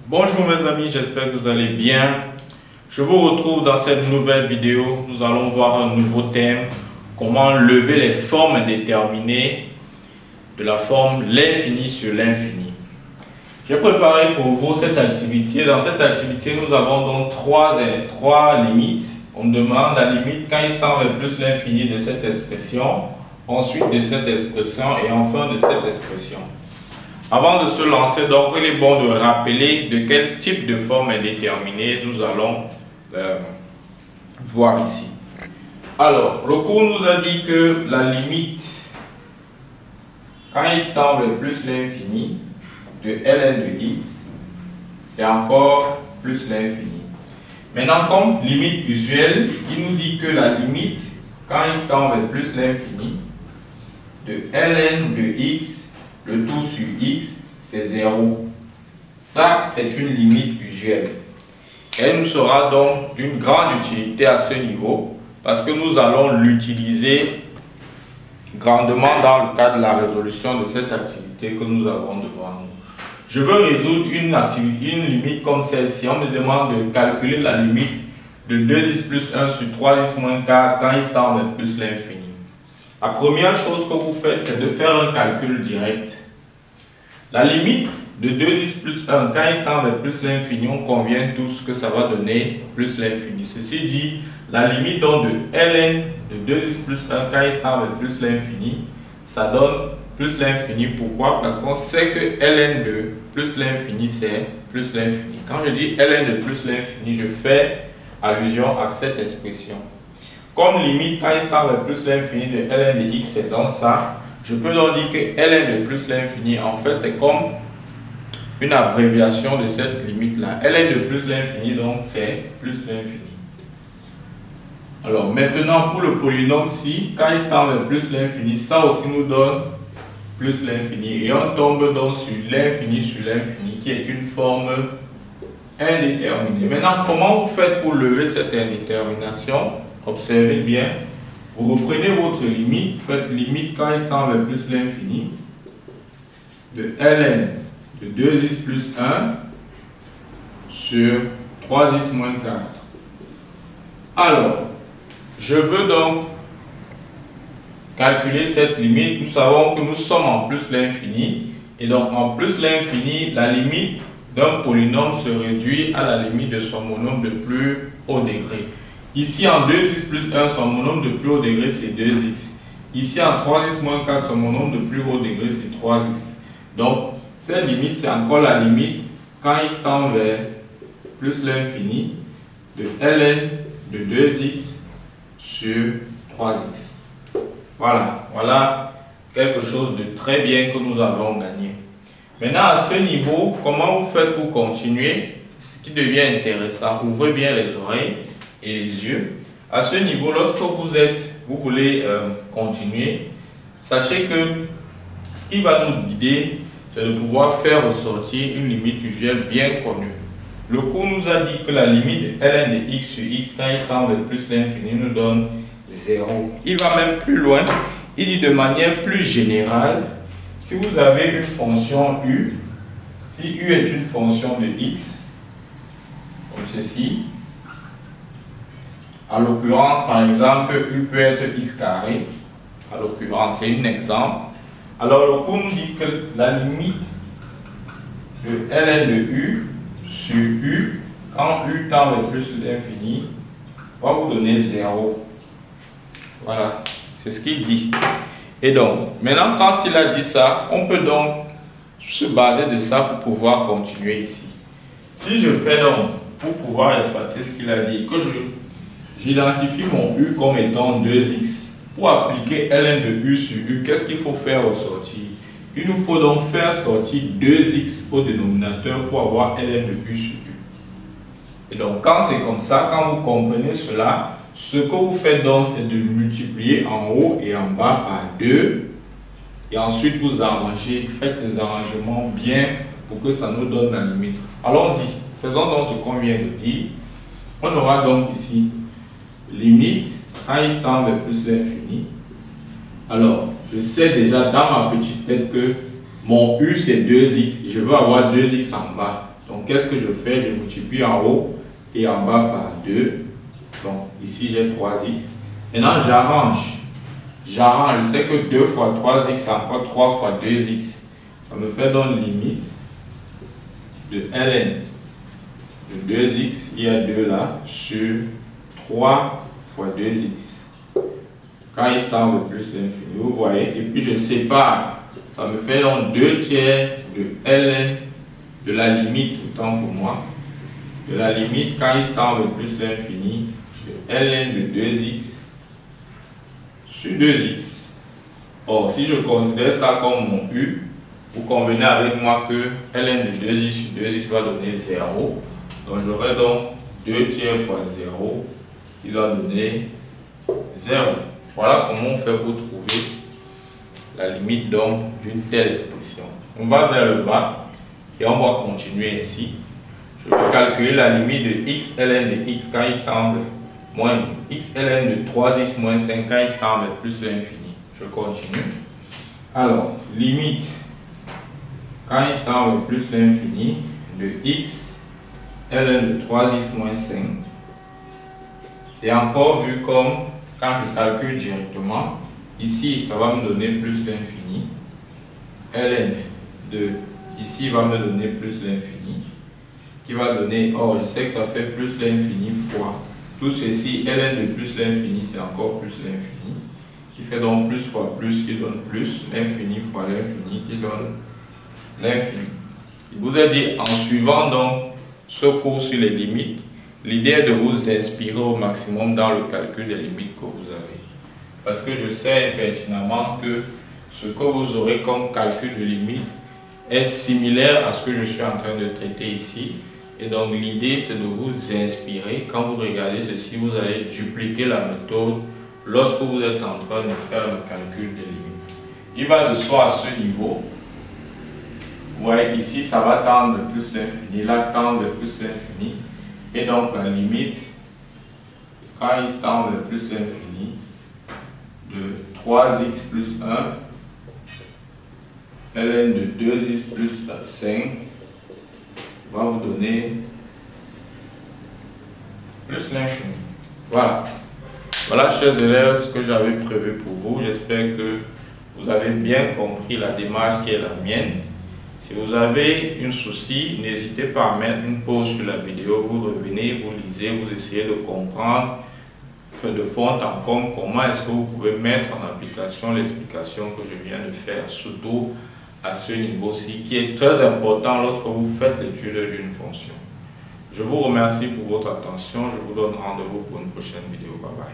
Bonjour mes amis, j'espère que vous allez bien. Je vous retrouve dans cette nouvelle vidéo. Nous allons voir un nouveau thème, comment lever les formes indéterminées de la forme l'infini sur l'infini. J'ai préparé pour vous cette activité. Dans cette activité, nous avons donc trois limites. On demande la limite quand il tend vers plus l'infini de cette expression, ensuite de cette expression et enfin de cette expression. Avant de se lancer, donc, il est bon de rappeler de quel type de forme indéterminée nous allons voir ici. Alors, le cours nous a dit que la limite, quand il tend vers plus l'infini, de ln de x, c'est encore plus l'infini. Maintenant, comme limite usuelle, il nous dit que la limite, quand il tend vers plus l'infini, de ln de x, le tout sur x, c'est 0. Ça, c'est une limite usuelle. Elle nous sera donc d'une grande utilité à ce niveau parce que nous allons l'utiliser grandement dans le cadre de la résolution de cette activité que nous avons devant nous. Je veux résoudre une limite comme celle-ci. On me demande de calculer la limite de 2x plus 1 sur 3x moins 4 quand il tend vers plus l'infini. La première chose que vous faites, c'est de faire un calcul direct. La limite de 2x plus 1, quand il tend vers plus l'infini, on convient tous que ça va donner plus l'infini. Ceci dit, la limite donc de ln de 2x plus 1, quand il tend vers plus l'infini, ça donne plus l'infini. Pourquoi? Parce qu'on sait que ln de plus l'infini, c'est plus l'infini. Quand je dis ln de plus l'infini, je fais allusion à cette expression. Comme limite, quand il tend vers plus l'infini de ln de x, c'est donc ça. Je peux donc dire que ln de plus l'infini, en fait, c'est comme une abréviation de cette limite-là. ln de plus l'infini, donc, c'est plus l'infini. Alors, maintenant, pour le polynôme ci, quand il tend vers plus l'infini, ça aussi nous donne plus l'infini. Et on tombe donc sur l'infini, qui est une forme indéterminée. Maintenant, comment vous faites pour lever cette indétermination? Observez bien. Vous reprenez votre limite, faites limite quand il tend vers plus l'infini de ln de 2x plus 1 sur 3x moins 4. Alors, je veux donc calculer cette limite. Nous savons que nous sommes en plus l'infini. Et donc, en plus l'infini, la limite d'un polynôme se réduit à la limite de son monôme de plus haut degré. Ici, en 2x plus 1, son monôme de plus haut degré, c'est 2x. Ici, en 3x moins 4, son monôme de plus haut degré, c'est 3x. Donc, cette limite, c'est encore la limite quand il tend vers plus l'infini de ln de 2x sur 3x. Voilà quelque chose de très bien que nous avons gagné. Maintenant, à ce niveau, comment vous faites pour continuer? Ce qui devient intéressant, ouvrez bien les oreilles et les yeux. À ce niveau, lorsque vous voulez continuer, sachez que ce qui va nous guider, c'est de pouvoir faire ressortir une limite usuelle bien connue. Le cours nous a dit que la limite de ln de x sur x, quand il tend vers plus l'infini, nous donne 0. Il va même plus loin. Il dit de manière plus générale, si vous avez une fonction u, si u est une fonction de x, comme ceci, à l'occurrence, par exemple, u peut être x carré. À l'occurrence, c'est un exemple. Alors, le cours nous dit que la limite de ln de u sur u, quand u tend vers plus l'infini, va vous donner 0. Voilà, c'est ce qu'il dit. Et donc, maintenant, quand il a dit ça, on peut donc se baser de ça pour pouvoir continuer ici. Si je fais donc, pour pouvoir exploiter ce qu'il a dit, que j'identifie mon u comme étant 2x. Pour appliquer ln de u sur u, qu'est-ce qu'il faut faire ressortir? Il nous faut donc faire sortir 2x au dénominateur pour avoir ln de u sur u. Et donc, quand c'est comme ça, quand vous comprenez cela, ce que vous faites donc, c'est de multiplier en haut et en bas par 2. Et ensuite, vous arrangez, faites des arrangements bien pour que ça nous donne la limite. Allons-y, faisons donc ce qu'on vient de dire. On aura donc ici limite quand il tend vers plus l'infini. Alors, je sais déjà dans ma petite tête que mon u c'est 2x. Je veux avoir 2x en bas. Donc qu'est-ce que je fais? Je multiplie en haut et en bas par 2. Donc ici j'ai 3x. Maintenant j'arrange. Je sais que 2 fois 3x c'est encore 3 fois 2x. Ça me fait donc limite de ln de 2x, il y a 2 là, sur 3 fois 2x. Quand il tend vers plus l'infini, vous voyez, et puis je sépare. Ça me fait donc 2 tiers de ln de la limite, autant pour moi, de la limite quand il tend vers plus l'infini, de ln de 2x sur 2x. Or, si je considère ça comme mon u, vous convenez avec moi que ln de 2x sur 2x va donner 0. Donc, j'aurai donc 2 tiers fois 0 qui va donner 0. Voilà comment on fait pour trouver la limite donc d'une telle expression. On va vers le bas et on va continuer ainsi. Je peux calculer la limite de x ln de x quand il tend vers moins x ln de 3x moins 5 quand il tend vers plus l'infini. Je continue. Alors, limite quand il tend vers plus l'infini de x ln de 3x moins 5. C'est encore vu comme quand je calcule directement. Ici, ça va me donner plus l'infini. ln de ici va me donner plus l'infini. Qui va donner, or je sais que ça fait plus l'infini fois tout ceci, ln de plus l'infini, c'est encore plus l'infini. Qui fait donc plus fois plus, qui donne plus, l'infini fois l'infini, qui donne l'infini. Il vous a dit, en suivant donc ce cours sur les limites, l'idée est de vous inspirer au maximum dans le calcul des limites que vous avez. Parce que je sais pertinemment que ce que vous aurez comme calcul de limite est similaire à ce que je suis en train de traiter ici. Et donc l'idée c'est de vous inspirer. Quand vous regardez ceci, vous allez dupliquer la méthode lorsque vous êtes en train de faire le calcul des limites. Il va de soi à ce niveau. Vous voyez ici, ça va tendre vers plus l'infini, là tendre vers plus l'infini. Et donc la limite, quand il tend vers plus l'infini, de 3x plus 1, ln de 2x plus 5, va vous donner plus l'infini. Voilà. Voilà, chers élèves, ce que j'avais prévu pour vous. J'espère que vous avez bien compris la démarche qui est la mienne. Si vous avez un souci, n'hésitez pas à mettre une pause sur la vidéo, vous revenez, vous lisez, vous essayez de comprendre de fond en comble comment est-ce que vous pouvez mettre en application l'explication que je viens de faire, surtout à ce niveau-ci, qui est très important lorsque vous faites l'étude d'une fonction. Je vous remercie pour votre attention, je vous donne rendez-vous pour une prochaine vidéo. Bye bye.